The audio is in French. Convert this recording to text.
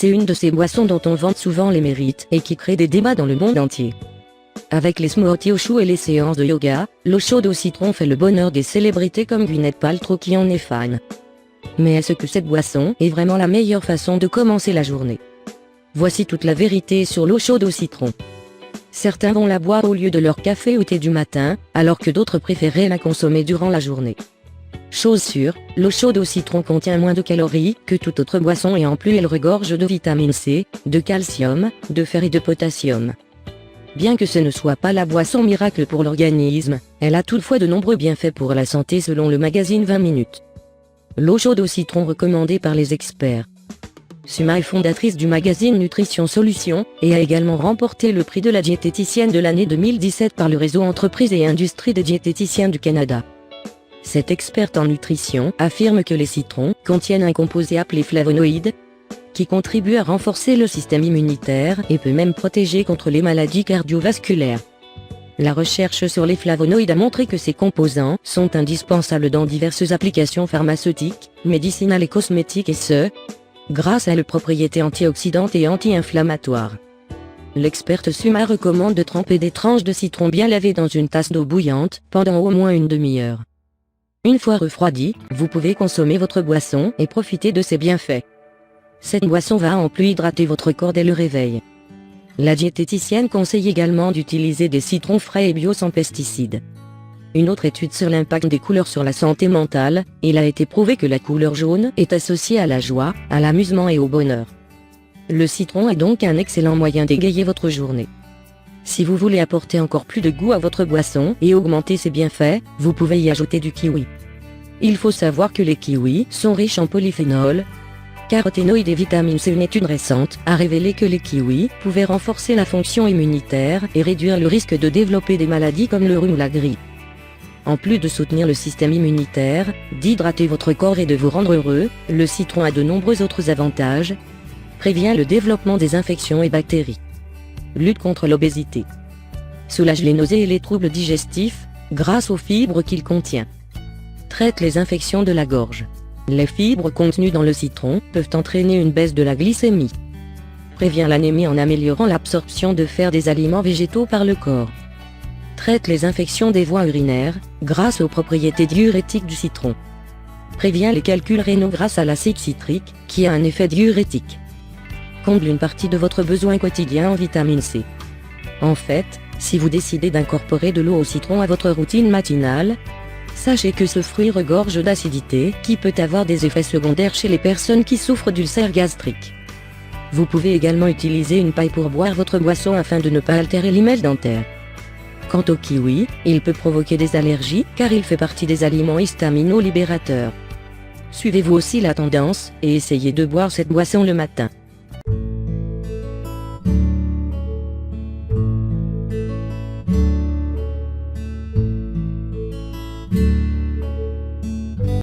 c'est une de ces boissons dont on vante souvent les mérites et qui crée des débats dans le monde entier. Avec les smoothies au chou et les séances de yoga, l'eau chaude au citron fait le bonheur des célébrités comme Gwyneth Paltrow qui en est fan. Mais est-ce que cette boisson est vraiment la meilleure façon de commencer la journée? Voici toute la vérité sur l'eau chaude au citron. Certains vont la boire au lieu de leur café ou thé du matin, alors que d'autres préféreraient la consommer durant la journée. Chose sûre, l'eau chaude au citron contient moins de calories que toute autre boisson et en plus elle regorge de vitamine C, de calcium, de fer et de potassium. Bien que ce ne soit pas la boisson miracle pour l'organisme, elle a toutefois de nombreux bienfaits pour la santé selon le magazine 20 minutes. L'eau chaude au citron recommandée par les experts. Suma est fondatrice du magazine Nutrition Solutions et a également remporté le prix de la diététicienne de l'année 2017 par le réseau Entreprises et Industries des diététiciens du Canada. Cette experte en nutrition affirme que les citrons contiennent un composé appelé flavonoïde, qui contribue à renforcer le système immunitaire et peut même protéger contre les maladies cardiovasculaires. La recherche sur les flavonoïdes a montré que ces composants sont indispensables dans diverses applications pharmaceutiques, médicinales et cosmétiques et ce, grâce à leurs propriétés antioxydantes et anti-inflammatoires. L'experte Suma recommande de tremper des tranches de citron bien lavées dans une tasse d'eau bouillante pendant au moins une demi-heure. Une fois refroidi, vous pouvez consommer votre boisson et profiter de ses bienfaits. Cette boisson va en plus hydrater votre corps dès le réveil. La diététicienne conseille également d'utiliser des citrons frais et bio sans pesticides. Une autre étude sur l'impact des couleurs sur la santé mentale, il a été prouvé que la couleur jaune est associée à la joie, à l'amusement et au bonheur. Le citron est donc un excellent moyen d'égayer votre journée. Si vous voulez apporter encore plus de goût à votre boisson et augmenter ses bienfaits, vous pouvez y ajouter du kiwi. Il faut savoir que les kiwis sont riches en polyphénols, caroténoïdes et vitamine C. Une étude récente a révélé que les kiwis pouvaient renforcer la fonction immunitaire et réduire le risque de développer des maladies comme le rhume ou la grippe. En plus de soutenir le système immunitaire, d'hydrater votre corps et de vous rendre heureux, le citron a de nombreux autres avantages. Prévient le développement des infections et bactéries. Lutte contre l'obésité. Soulage les nausées et les troubles digestifs, grâce aux fibres qu'il contient. Traite les infections de la gorge. Les fibres contenues dans le citron peuvent entraîner une baisse de la glycémie. Prévient l'anémie en améliorant l'absorption de fer des aliments végétaux par le corps. Traite les infections des voies urinaires, grâce aux propriétés diurétiques du citron. Prévient les calculs rénaux grâce à l'acide citrique, qui a un effet diurétique. Comble une partie de votre besoin quotidien en vitamine C. En fait, si vous décidez d'incorporer de l'eau au citron à votre routine matinale, sachez que ce fruit regorge d'acidité qui peut avoir des effets secondaires chez les personnes qui souffrent d'ulcères gastriques. Vous pouvez également utiliser une paille pour boire votre boisson afin de ne pas altérer l'hymen dentaire. Quant au kiwi, il peut provoquer des allergies car il fait partie des aliments histaminolibérateurs. Suivez-vous aussi la tendance et essayez de boire cette boisson le matin.